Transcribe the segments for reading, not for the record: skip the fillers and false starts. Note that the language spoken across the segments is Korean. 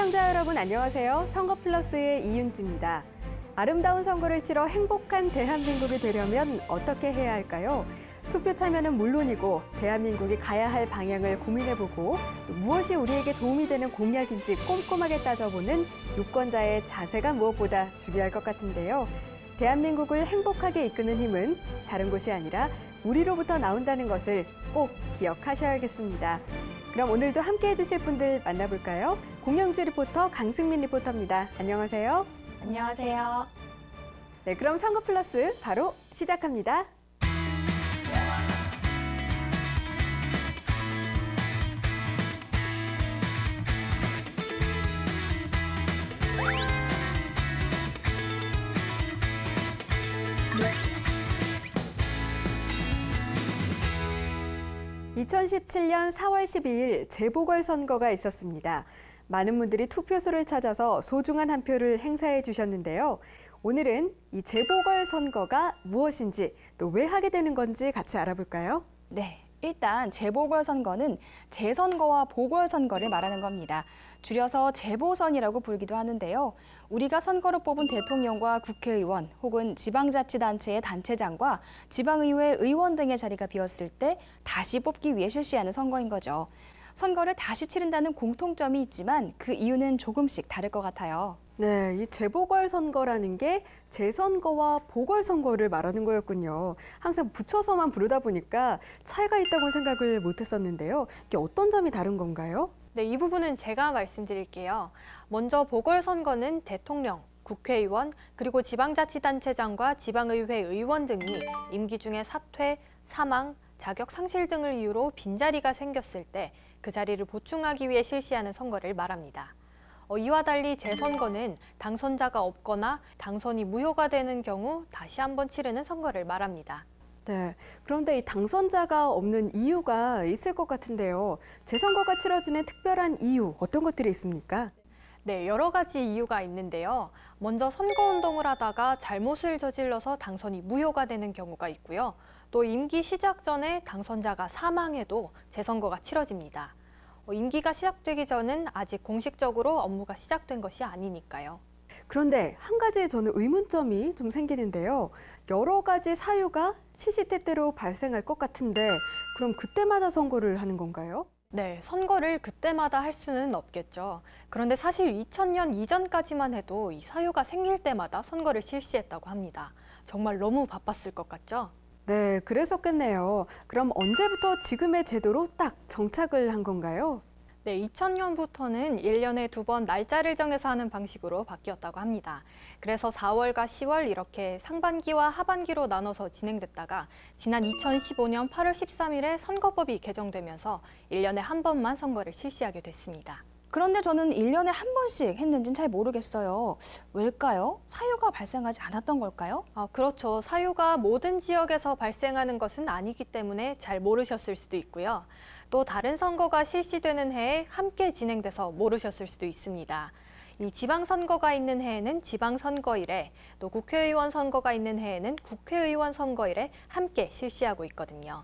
시청자 여러분 안녕하세요. 선거플러스의 이윤지입니다. 아름다운 선거를 치러 행복한 대한민국이 되려면 어떻게 해야 할까요? 투표 참여는 물론이고 대한민국이 가야 할 방향을 고민해보고 또 무엇이 우리에게 도움이 되는 공약인지 꼼꼼하게 따져보는 유권자의 자세가 무엇보다 중요할 것 같은데요. 대한민국을 행복하게 이끄는 힘은 다른 곳이 아니라 우리로부터 나온다는 것을 꼭 기억하셔야겠습니다. 그럼 오늘도 함께해 주실 분들 만나볼까요? 공영주 리포터 강승민 리포터입니다. 안녕하세요. 안녕하세요. 네, 그럼 선거 플러스 바로 시작합니다. (2017년 4월 12일) 재보궐선거가 있었습니다. 많은 분들이 투표소를 찾아서 소중한 한 표를 행사해 주셨는데요. 오늘은 이 재보궐선거가 무엇인지 또 왜 하게 되는 건지 같이 알아볼까요? 네, 일단 재보궐선거는 재선거와 보궐선거를 말하는 겁니다. 줄여서 재보선이라고 부르기도 하는데요. 우리가 선거로 뽑은 대통령과 국회의원 혹은 지방자치단체의 단체장과 지방의회 의원 등의 자리가 비었을 때 다시 뽑기 위해 실시하는 선거인 거죠. 선거를 다시 치른다는 공통점이 있지만 그 이유는 조금씩 다를 것 같아요. 네, 이 재보궐선거라는 게 재선거와 보궐선거를 말하는 거였군요. 항상 붙여서만 부르다 보니까 차이가 있다고 생각을 못했었는데요. 이게 어떤 점이 다른 건가요? 네, 이 부분은 제가 말씀드릴게요. 먼저 보궐선거는 대통령, 국회의원, 그리고 지방자치단체장과 지방의회 의원 등이 임기 중에 사퇴, 사망, 자격 상실 등을 이유로 빈자리가 생겼을 때 그 자리를 보충하기 위해 실시하는 선거를 말합니다. 이와 달리 재선거는 당선자가 없거나 당선이 무효가 되는 경우 다시 한번 치르는 선거를 말합니다. 네, 그런데 이 당선자가 없는 이유가 있을 것 같은데요. 재선거가 치러지는 특별한 이유, 어떤 것들이 있습니까? 네, 여러 가지 이유가 있는데요. 먼저 선거운동을 하다가 잘못을 저질러서 당선이 무효가 되는 경우가 있고요. 또 임기 시작 전에 당선자가 사망해도 재선거가 치러집니다. 임기가 시작되기 전은 아직 공식적으로 업무가 시작된 것이 아니니까요. 그런데 한 가지 저는 의문점이 좀 생기는데요. 여러 가지 사유가 시시때때로 발생할 것 같은데 그럼 그때마다 선거를 하는 건가요? 네, 선거를 그때마다 할 수는 없겠죠. 그런데 사실 2000년 이전까지만 해도 이 사유가 생길 때마다 선거를 실시했다고 합니다. 정말 너무 바빴을 것 같죠? 네, 그랬었겠네요. 그럼 언제부터 지금의 제도로 딱 정착을 한 건가요? 네, 2000년부터는 1년에 2번 날짜를 정해서 하는 방식으로 바뀌었다고 합니다. 그래서 4월과 10월 이렇게 상반기와 하반기로 나눠서 진행됐다가 지난 2015년 8월 13일에 선거법이 개정되면서 1년에 한 번만 선거를 실시하게 됐습니다. 그런데 저는 1년에 한 번씩 했는지는 잘 모르겠어요. 왜일까요? 사유가 발생하지 않았던 걸까요? 그렇죠. 사유가 모든 지역에서 발생하는 것은 아니기 때문에 잘 모르셨을 수도 있고요. 또 다른 선거가 실시되는 해에 함께 진행돼서 모르셨을 수도 있습니다. 이 지방선거가 있는 해에는 지방선거일에, 또 국회의원 선거가 있는 해에는 국회의원 선거일에 함께 실시하고 있거든요.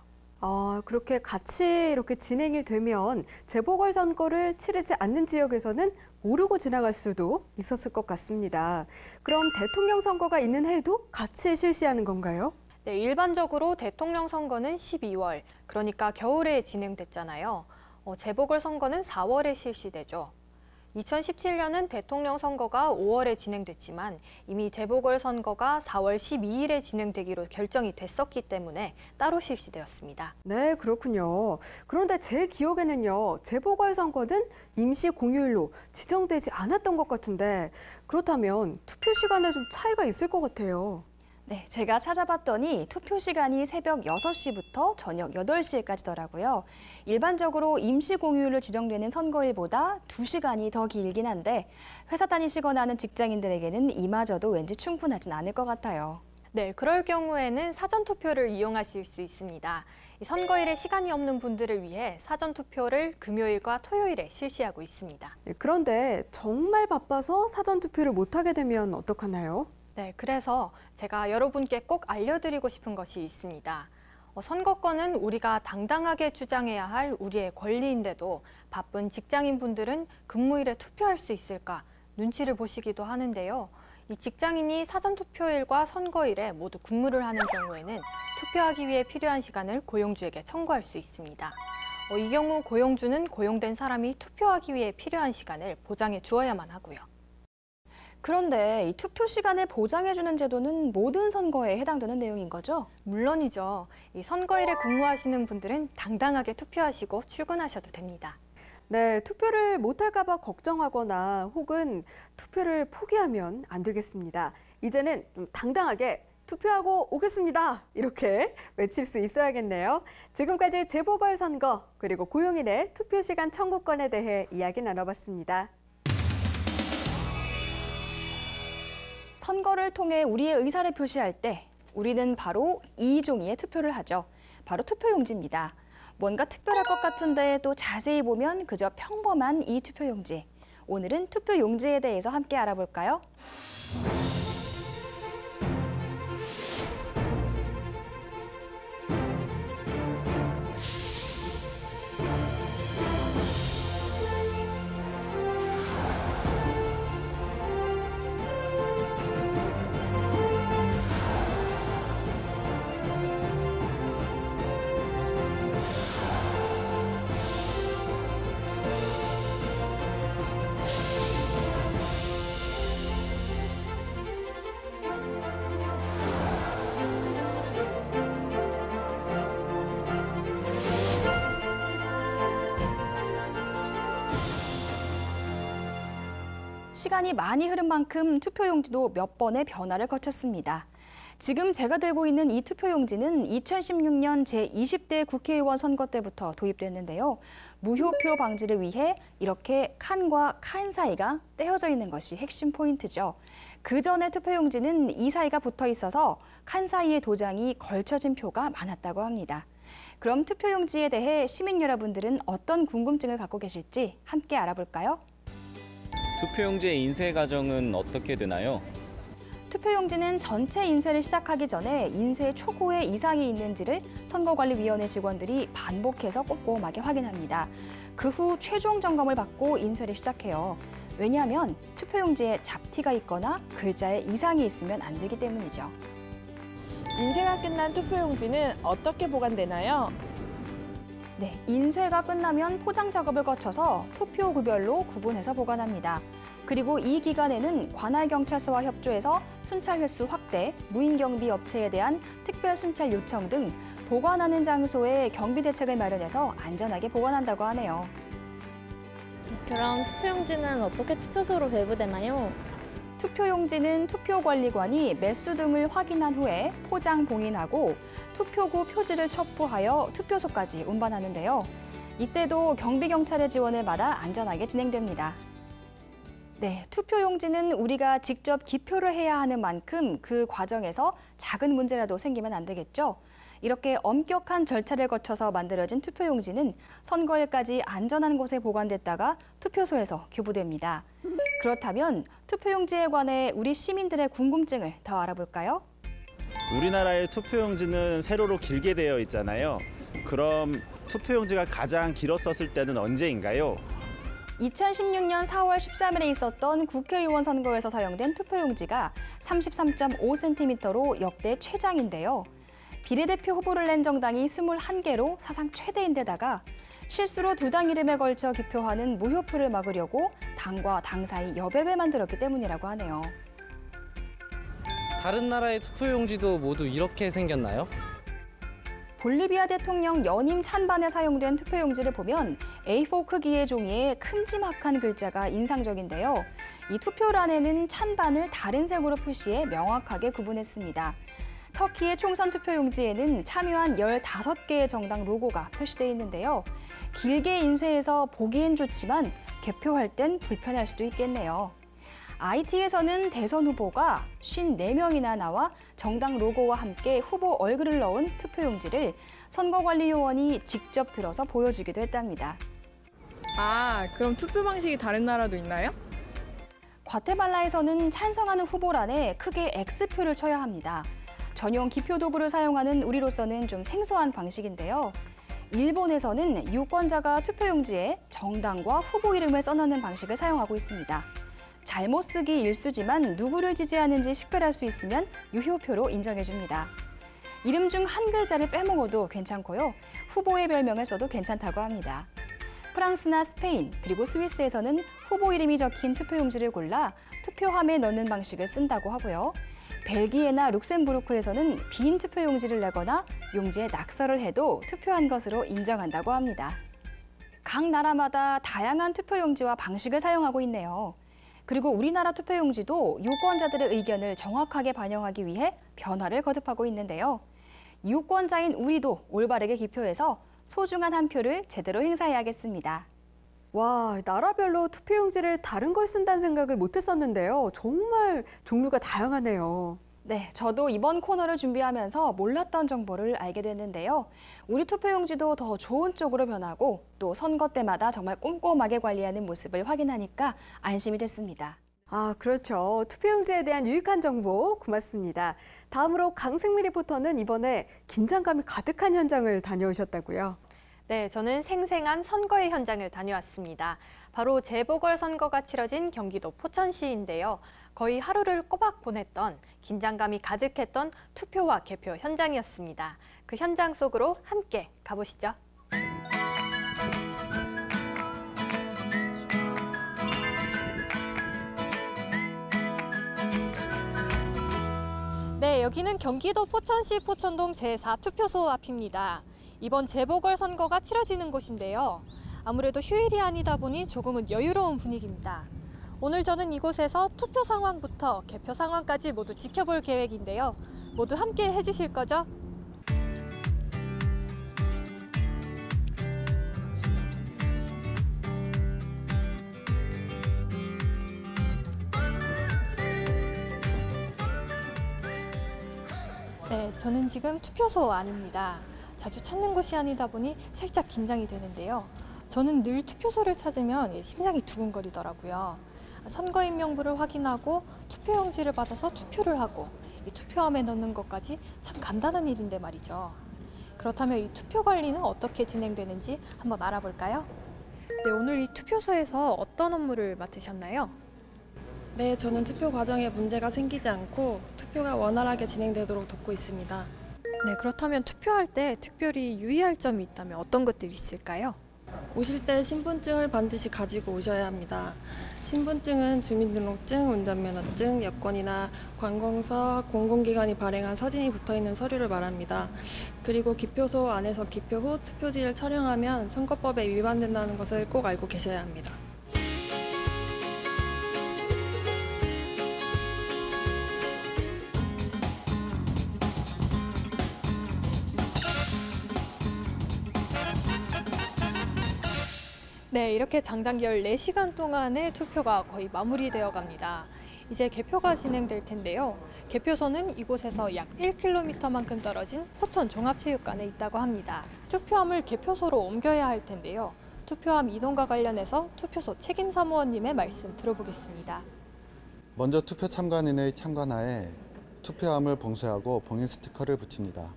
그렇게 같이 이렇게 진행이 되면 재보궐선거를 치르지 않는 지역에서는 모르고 지나갈 수도 있었을 것 같습니다. 그럼 대통령 선거가 있는 해도 같이 실시하는 건가요? 네, 일반적으로 대통령 선거는 12월, 그러니까 겨울에 진행됐잖아요. 재보궐선거는 4월에 실시되죠. 2017년은 대통령 선거가 5월에 진행됐지만 이미 재보궐선거가 4월 12일에 진행되기로 결정이 됐었기 때문에 따로 실시되었습니다. 네, 그렇군요. 그런데 제 기억에는요, 재보궐선거는 임시 공휴일로 지정되지 않았던 것 같은데 그렇다면 투표 시간에 좀 차이가 있을 것 같아요. 네, 제가 찾아봤더니 투표 시간이 새벽 6시부터 저녁 8시까지더라고요. 일반적으로 임시 공휴일로 지정되는 선거일보다 2시간이 더 길긴 한데 회사 다니시거나 하는 직장인들에게는 이마저도 왠지 충분하진 않을 것 같아요. 네, 그럴 경우에는 사전투표를 이용하실 수 있습니다. 선거일에 시간이 없는 분들을 위해 사전투표를 금요일과 토요일에 실시하고 있습니다. 네, 그런데 정말 바빠서 사전투표를 못하게 되면 어떡하나요? 네, 그래서 제가 여러분께 꼭 알려드리고 싶은 것이 있습니다. 선거권은 우리가 당당하게 주장해야 할 우리의 권리인데도 바쁜 직장인분들은 근무일에 투표할 수 있을까 눈치를 보시기도 하는데요. 이 직장인이 사전투표일과 선거일에 모두 근무를 하는 경우에는 투표하기 위해 필요한 시간을 고용주에게 청구할 수 있습니다. 이 경우 고용주는 고용된 사람이 투표하기 위해 필요한 시간을 보장해 주어야만 하고요. 그런데 이 투표 시간을 보장해주는 제도는 모든 선거에 해당되는 내용인 거죠? 물론이죠. 이 선거일에 근무하시는 분들은 당당하게 투표하시고 출근하셔도 됩니다. 네, 투표를 못할까 봐 걱정하거나 혹은 투표를 포기하면 안 되겠습니다. 이제는 좀 당당하게 투표하고 오겠습니다. 이렇게 외칠 수 있어야겠네요. 지금까지 재보궐선거 그리고 고용인의 투표 시간 청구권에 대해 이야기 나눠봤습니다. 선거를 통해 우리의 의사를 표시할 때 우리는 바로 이 종이에 투표를 하죠. 바로 투표용지입니다. 뭔가 특별할 것 같은데 또 자세히 보면 그저 평범한 이 투표용지. 오늘은 투표용지에 대해서 함께 알아볼까요? 시간이 많이 흐른 만큼 투표용지도 몇 번의 변화를 거쳤습니다. 지금 제가 들고 있는 이 투표용지는 2016년 제20대 국회의원 선거 때부터 도입됐는데요. 무효표 방지를 위해 이렇게 칸과 칸 사이가 떼어져 있는 것이 핵심 포인트죠. 그 전에 투표용지는 이 사이가 붙어 있어서 칸 사이에 도장이 걸쳐진 표가 많았다고 합니다. 그럼 투표용지에 대해 시민 여러분들은 어떤 궁금증을 갖고 계실지 함께 알아볼까요? 투표용지의 인쇄 과정은 어떻게 되나요? 투표용지는 전체 인쇄를 시작하기 전에 인쇄 초고에 이상이 있는지를 선거관리위원회 직원들이 반복해서 꼼꼼하게 확인합니다. 그 후 최종 점검을 받고 인쇄를 시작해요. 왜냐하면 투표용지에 잡티가 있거나 글자에 이상이 있으면 안 되기 때문이죠. 인쇄가 끝난 투표용지는 어떻게 보관되나요? 네, 인쇄가 끝나면 포장 작업을 거쳐서 투표구별로 구분해서 보관합니다. 그리고 이 기간에는 관할경찰서와 협조해서 순찰 횟수 확대, 무인경비 업체에 대한 특별 순찰 요청 등 보관하는 장소에 경비 대책을 마련해서 안전하게 보관한다고 하네요. 그럼 투표용지는 어떻게 투표소로 배부되나요? 투표용지는 투표관리관이 매수 등을 확인한 후에 포장 봉인하고 투표구 표지를 첩부하여 투표소까지 운반하는데요. 이때도 경비경찰의 지원을 받아 안전하게 진행됩니다. 네, 투표용지는 우리가 직접 기표를 해야 하는 만큼 그 과정에서 작은 문제라도 생기면 안 되겠죠. 이렇게 엄격한 절차를 거쳐서 만들어진 투표용지는 선거일까지 안전한 곳에 보관됐다가 투표소에서 교부됩니다. 그렇다면 투표용지에 관해 우리 시민들의 궁금증을 더 알아볼까요? 우리나라의 투표용지는 세로로 길게 되어 있잖아요. 그럼 투표용지가 가장 길었었을 때는 언제인가요? 2016년 4월 13일에 있었던 국회의원 선거에서 사용된 투표용지가 33.5cm로 역대 최장인데요. 비례대표 후보를 낸 정당이 21개로 사상 최대인데다가 실수로 두 당 이름에 걸쳐 기표하는 무효표를 막으려고 당과 당 사이 여백을 만들었기 때문이라고 하네요. 다른 나라의 투표용지도 모두 이렇게 생겼나요? 볼리비아 대통령 연임 찬반에 사용된 투표용지를 보면 A4 크기의 종이에 큼지막한 글자가 인상적인데요. 이 투표란에는 찬반을 다른 색으로 표시해 명확하게 구분했습니다. 터키의 총선 투표용지에는 참여한 15개의 정당 로고가 표시되어 있는데요. 길게 인쇄해서 보기엔 좋지만 개표할 땐 불편할 수도 있겠네요. IT에서는 대선 후보가 54명이나 나와 정당 로고와 함께 후보 얼굴을 넣은 투표용지를 선거관리요원이 직접 들어서 보여주기도 했답니다. 아, 그럼 투표 방식이 다른 나라도 있나요? 과테말라에서는 찬성하는 후보란에 크게 X표를 쳐야 합니다. 전용 기표 도구를 사용하는 우리로서는 좀 생소한 방식인데요. 일본에서는 유권자가 투표용지에 정당과 후보 이름을 써넣는 방식을 사용하고 있습니다. 잘못 쓰기 일수지만 누구를 지지하는지 식별할 수 있으면 유효표로 인정해줍니다. 이름 중 한 글자를 빼먹어도 괜찮고요. 후보의 별명을 써도 괜찮다고 합니다. 프랑스나 스페인, 그리고 스위스에서는 후보 이름이 적힌 투표용지를 골라 투표함에 넣는 방식을 쓴다고 하고요. 벨기에나 룩셈부르크에서는 빈 투표용지를 내거나 용지에 낙서를 해도 투표한 것으로 인정한다고 합니다. 각 나라마다 다양한 투표용지와 방식을 사용하고 있네요. 그리고 우리나라 투표용지도 유권자들의 의견을 정확하게 반영하기 위해 변화를 거듭하고 있는데요. 유권자인 우리도 올바르게 기표해서 소중한 한 표를 제대로 행사해야겠습니다. 와, 나라별로 투표용지를 다른 걸 쓴다는 생각을 못 했었는데요. 정말 종류가 다양하네요. 네, 저도 이번 코너를 준비하면서 몰랐던 정보를 알게 됐는데요. 우리 투표용지도 더 좋은 쪽으로 변하고 또 선거 때마다 정말 꼼꼼하게 관리하는 모습을 확인하니까 안심이 됐습니다. 아, 그렇죠. 투표용지에 대한 유익한 정보 고맙습니다. 다음으로 강승미 리포터는 이번에 긴장감이 가득한 현장을 다녀오셨다고요? 네, 저는 생생한 선거의 현장을 다녀왔습니다. 바로 재보궐선거가 치러진 경기도 포천시인데요. 거의 하루를 꼬박 보냈던 긴장감이 가득했던 투표와 개표 현장이었습니다. 그 현장 속으로 함께 가보시죠. 네, 여기는 경기도 포천시 포천동 제4투표소 앞입니다. 이번 재보궐선거가 치러지는 곳인데요. 아무래도 휴일이 아니다 보니 조금은 여유로운 분위기입니다. 오늘 저는 이곳에서 투표 상황부터 개표 상황까지 모두 지켜볼 계획인데요. 모두 함께 해주실 거죠? 네, 저는 지금 투표소 안입니다. 자주 찾는 곳이 아니다 보니 살짝 긴장이 되는데요. 저는 늘 투표소를 찾으면 심장이 두근거리더라고요. 선거인 명부를 확인하고 투표용지를 받아서 투표를 하고 이 투표함에 넣는 것까지 참 간단한 일인데 말이죠. 그렇다면 이 투표 관리는 어떻게 진행되는지 한번 알아볼까요? 네, 오늘 이 투표소에서 어떤 업무를 맡으셨나요? 네, 저는 투표 과정에 문제가 생기지 않고 투표가 원활하게 진행되도록 돕고 있습니다. 네, 그렇다면 투표할 때 특별히 유의할 점이 있다면 어떤 것들이 있을까요? 오실 때 신분증을 반드시 가지고 오셔야 합니다. 신분증은 주민등록증, 운전면허증, 여권이나 관공서, 공공기관이 발행한 사진이 붙어있는 서류를 말합니다. 그리고 기표소 안에서 기표 후 투표지를 촬영하면 선거법에 위반된다는 것을 꼭 알고 계셔야 합니다. 네, 이렇게 장장 14시간 동안의 투표가 거의 마무리되어 갑니다. 이제 개표가 진행될 텐데요. 개표소는 이곳에서 약 1km만큼 떨어진 포천 종합체육관에 있다고 합니다. 투표함을 개표소로 옮겨야 할 텐데요. 투표함 이동과 관련해서 투표소 책임사무원님의 말씀 들어보겠습니다. 먼저 투표 참관인의 참관하에 투표함을 봉쇄하고 봉인 스티커를 붙입니다.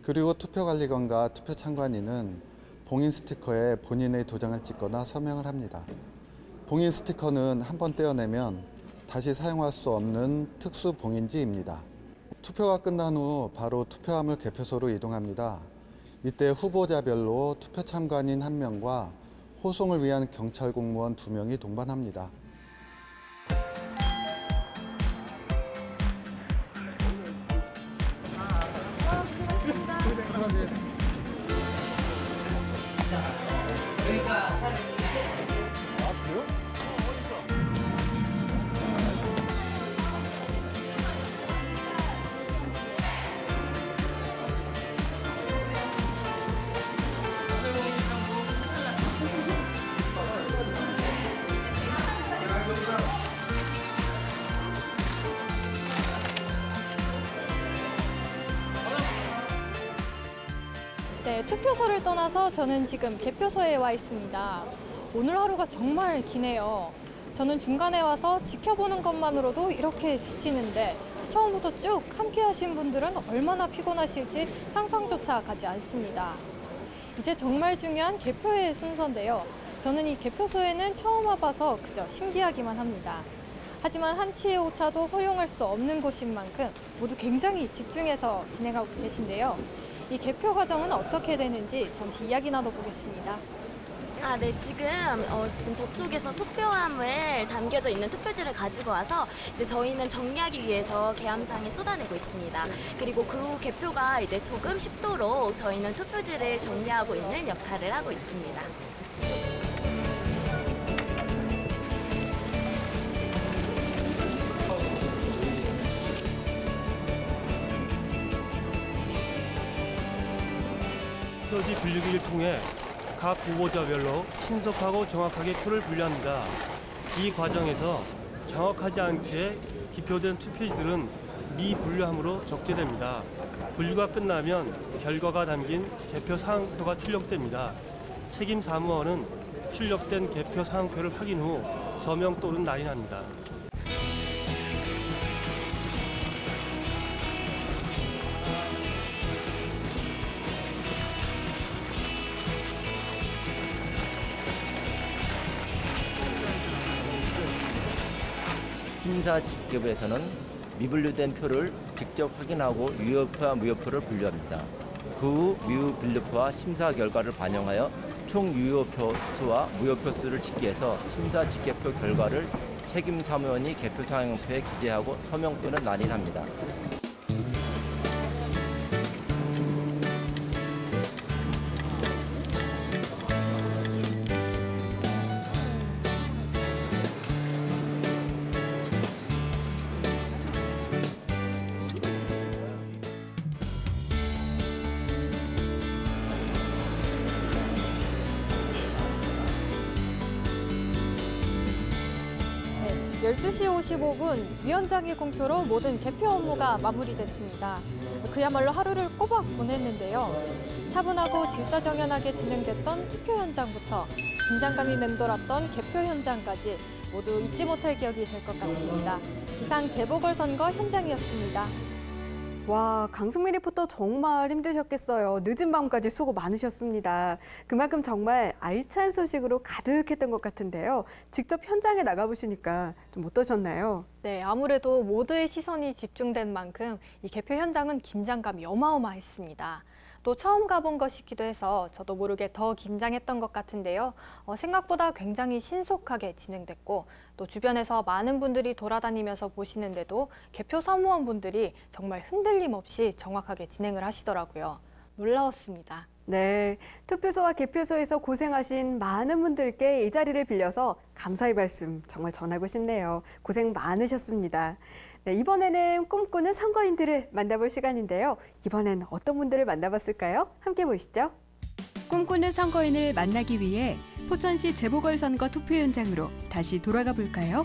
그리고 투표관리관과 투표 참관인은 봉인 스티커에 본인의 도장을 찍거나 서명을 합니다. 봉인 스티커는 한번 떼어내면 다시 사용할 수 없는 특수 봉인지입니다. 투표가 끝난 후 바로 투표함을 개표소로 이동합니다. 이때 후보자별로 투표 참관인 1명과 호송을 위한 경찰 공무원 2명이 동반합니다. 네, 투표소를 떠나서 저는 지금 개표소에 와 있습니다. 오늘 하루가 정말 기네요. 저는 중간에 와서 지켜보는 것만으로도 이렇게 지치는데 처음부터 쭉 함께 하신 분들은 얼마나 피곤하실지 상상조차 가지 않습니다. 이제 정말 중요한 개표의 순서인데요. 저는 이 개표소에는 처음 와봐서 그저 신기하기만 합니다. 하지만 한치의 오차도 허용할 수 없는 곳인 만큼 모두 굉장히 집중해서 진행하고 계신데요. 이 개표 과정은 어떻게 되는지 잠시 이야기 나눠보겠습니다. 네, 지금 저쪽에서 투표함을 담겨져 있는 투표지를 가지고 와서 이제 저희는 정리하기 위해서 개함상에 쏟아내고 있습니다. 그리고 그 개표가 이제 조금 쉽도록 저희는 투표지를 정리하고 있는 역할을 하고 있습니다. 표지 분류기를 통해 각 후보자별로 신속하고 정확하게 표를 분류합니다. 이 과정에서 정확하지 않게 기표된 투표지들은 미분류함으로 적재됩니다. 분류가 끝나면 결과가 담긴 개표 사항표가 출력됩니다. 책임 사무원은 출력된 개표 사항표를 확인 후 서명 또는 날인합니다. 심사 직급에서는 미분류된 표를 직접 확인하고 유효표와 무효표를 분류합니다. 그 후 미분류표와 심사 결과를 반영하여 총 유효표 수와 무효표 수를 집계해서 심사 직계표 결과를 책임 사무원이 개표 사항표에 기재하고 서명 또는 날인합니다. 네, 12시 55분 위원장의 공표로 모든 개표 업무가 마무리됐습니다. 그야말로 하루를 꼬박 보냈는데요. 차분하고 질서정연하게 진행됐던 투표 현장부터 긴장감이 맴돌았던 개표 현장까지 모두 잊지 못할 기억이 될 것 같습니다. 이상 재보궐선거 현장이었습니다. 와, 강승민 리포터 정말 힘드셨겠어요. 늦은 밤까지 수고 많으셨습니다. 그만큼 정말 알찬 소식으로 가득했던 것 같은데요. 직접 현장에 나가보시니까 좀 어떠셨나요? 네, 아무래도 모두의 시선이 집중된 만큼 이 개표 현장은 긴장감이 어마어마했습니다. 또 처음 가본 것이기도 해서 저도 모르게 더 긴장했던 것 같은데요. 생각보다 굉장히 신속하게 진행됐고 또 주변에서 많은 분들이 돌아다니면서 보시는데도 개표 사무원분들이 정말 흔들림 없이 정확하게 진행을 하시더라고요. 놀라웠습니다. 네, 투표소와 개표소에서 고생하신 많은 분들께 이 자리를 빌려서 감사의 말씀 정말 전하고 싶네요. 고생 많으셨습니다. 네, 이번에는 꿈꾸는 선거인들을 만나볼 시간인데요. 이번엔 어떤 분들을 만나봤을까요? 함께 보시죠. 꿈꾸는 선거인을 만나기 위해 포천시 재보궐선거 투표 현장으로 다시 돌아가 볼까요?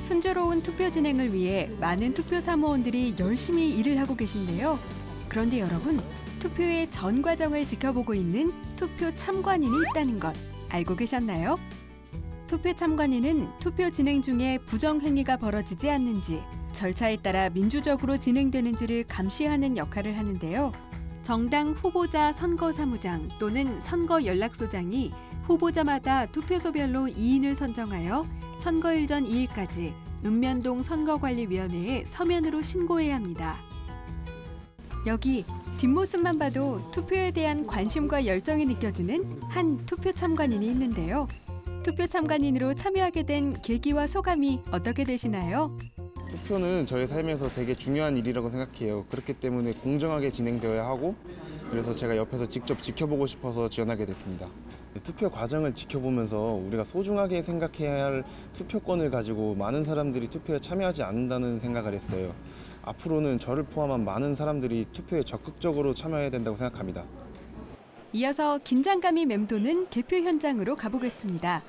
순조로운 투표 진행을 위해 많은 투표 사무원들이 열심히 일을 하고 계신데요. 그런데 여러분, 투표의 전 과정을 지켜보고 있는 투표 참관인이 있다는 것 알고 계셨나요? 투표 참관인은 투표 진행 중에 부정행위가 벌어지지 않는지, 절차에 따라 민주적으로 진행되는지를 감시하는 역할을 하는데요. 정당 후보자 선거사무장 또는 선거연락소장이 후보자마다 투표소별로 2인을 선정하여 선거일 전 2일까지 읍면동 선거관리위원회에 서면으로 신고해야 합니다. 여기 뒷모습만 봐도 투표에 대한 관심과 열정이 느껴지는 한 투표 참관인이 있는데요. 투표 참관인으로 참여하게 된 계기와 소감이 어떻게 되시나요? 투표는 저의 삶에서 되게 중요한 일이라고 생각해요. 그렇기 때문에 공정하게 진행되어야 하고, 그래서 제가 옆에서 직접 지켜보고 싶어서 지원하게 됐습니다. 투표 과정을 지켜보면서 우리가 소중하게 생각해야 할 투표권을 가지고 많은 사람들이 투표에 참여하지 않는다는 생각을 했어요. 앞으로는 저를 포함한 많은 사람들이 투표에 적극적으로 참여해야 된다고 생각합니다. 이어서 긴장감이 맴도는 개표 현장으로 가보겠습니다.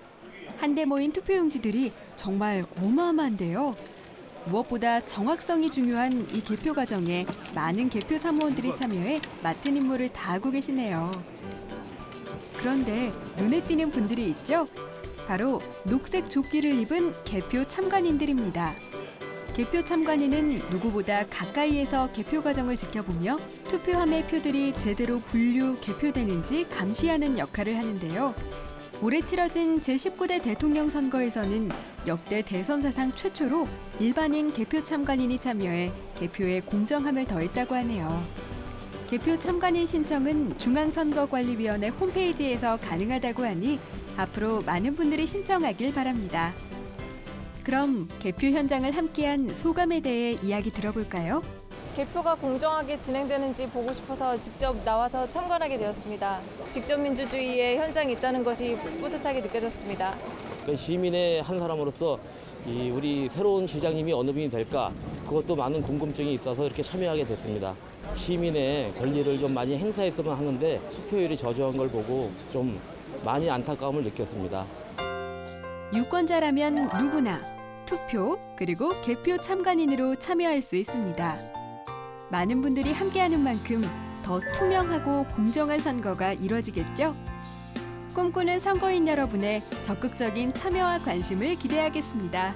한데 모인 투표용지들이 정말 어마어마한데요. 무엇보다 정확성이 중요한 이 개표 과정에 많은 개표 사무원들이 참여해 맡은 임무를 다하고 계시네요. 그런데 눈에 띄는 분들이 있죠? 바로 녹색 조끼를 입은 개표 참관인들입니다. 개표 참관인은 누구보다 가까이에서 개표 과정을 지켜보며 투표함의 표들이 제대로 분류, 개표되는지 감시하는 역할을 하는데요. 올해 치러진 제19대 대통령 선거에서는 역대 대선 사상 최초로 일반인 개표 참관인이 참여해 개표에 공정함을 더했다고 하네요. 개표 참관인 신청은 중앙선거관리위원회 홈페이지에서 가능하다고 하니 앞으로 많은 분들이 신청하길 바랍니다. 그럼 개표 현장을 함께한 소감에 대해 이야기 들어볼까요? 개표가 공정하게 진행되는지 보고 싶어서 직접 나와서 참관하게 되었습니다. 직접 민주주의의 현장이 있다는 것이 뿌듯하게 느껴졌습니다. 시민의 한 사람으로서 우리 새로운 시장님이 어느 분이 될까, 그것도 많은 궁금증이 있어서 이렇게 참여하게 됐습니다. 시민의 권리를 좀 많이 행사했으면 하는데 투표율이 저조한 걸 보고 좀 많이 안타까움을 느꼈습니다. 유권자라면 누구나 투표 그리고 개표 참관인으로 참여할 수 있습니다. 많은 분들이 함께하는 만큼 더 투명하고 공정한 선거가 이뤄지겠죠? 꿈꾸는 선거인 여러분의 적극적인 참여와 관심을 기대하겠습니다.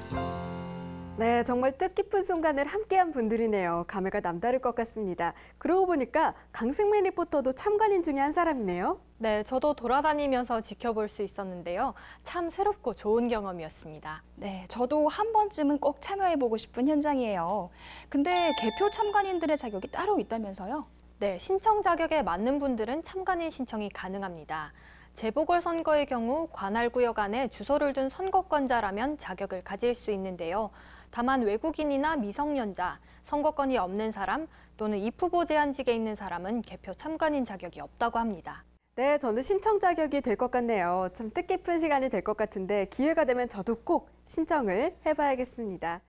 네, 정말 뜻깊은 순간을 함께한 분들이네요. 감회가 남다를 것 같습니다. 그러고 보니까 강승민 리포터도 참관인 중에 한 사람이네요. 네, 저도 돌아다니면서 지켜볼 수 있었는데요. 참 새롭고 좋은 경험이었습니다. 네, 저도 한 번쯤은 꼭 참여해보고 싶은 현장이에요. 근데 개표 참관인들의 자격이 따로 있다면서요? 네, 신청 자격에 맞는 분들은 참관인 신청이 가능합니다. 재보궐선거의 경우 관할 구역 안에 주소를 둔 선거권자라면 자격을 가질 수 있는데요. 다만 외국인이나 미성년자, 선거권이 없는 사람 또는 입후보 제한직에 있는 사람은 개표 참관인 자격이 없다고 합니다. 네, 저는 신청 자격이 될 것 같네요. 참 뜻깊은 시간이 될 것 같은데 기회가 되면 저도 꼭 신청을 해봐야겠습니다.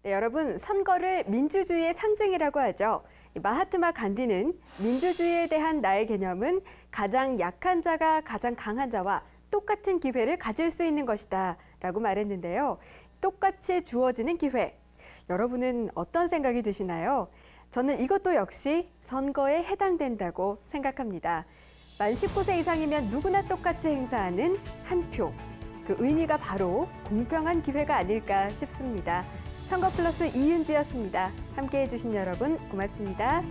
네, 여러분, 선거를 민주주의의 상징이라고 하죠. 마하트마 간디는 민주주의에 대한 나의 개념은 가장 약한 자가 가장 강한 자와 똑같은 기회를 가질 수 있는 것이다 라고 말했는데요. 똑같이 주어지는 기회. 여러분은 어떤 생각이 드시나요? 저는 이것도 역시 선거에 해당된다고 생각합니다. 만 19세 이상이면 누구나 똑같이 행사하는 한 표. 그 의미가 바로 공평한 기회가 아닐까 싶습니다. 선거플러스 이윤지였습니다. 함께해 주신 여러분 고맙습니다.